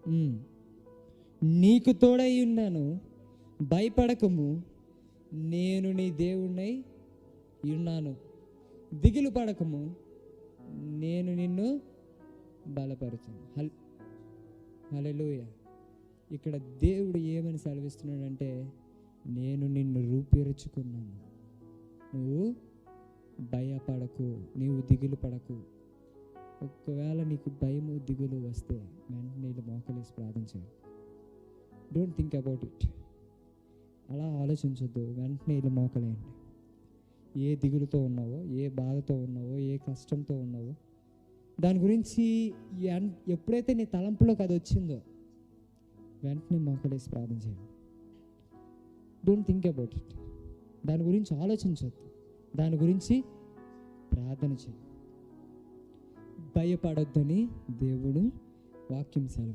ఉమ్. నీకు తోడై ఉన్నాను, భయపడకము, నేను నీ దేవుణ్ణై ఉన్నాను. దిగులు పడకము, నేను నిన్ను బలపరచును. హల్లెలూయా. ఇక్కడ దేవుడు ఏమని సెలవిస్తున్నాడంటే, నేను నిన్ను రూపురేచుకున్నాను, నువ్వు భయపడకు, నీవు దిగులు పడకు. ఒకవేళ నీకు భయము దిగులు వస్తే వెంటనే మోకలేసి ప్రార్థన చేయి. Don't think about it. అలా ఆలోచించొద్దు, వెంటనే మోకలేయండి. ఏ దిగులుతో ఉన్నావో, ఏ బాధతో ఉన్నావో, ఏ కష్టంతో ఉన్నావో దాని గురించి ఎప్పుడైతే నీ తలంపులోకి అది వచ్చిందో వెంటనే మోకలేసి ప్రార్థన చేయండి. Don't think about it. దాని గురించి ఆలోచించొద్దు, దాని గురించి ప్రార్థన చేయి. భయపడొద్దని దేవుడు వాక్యం సెలవు.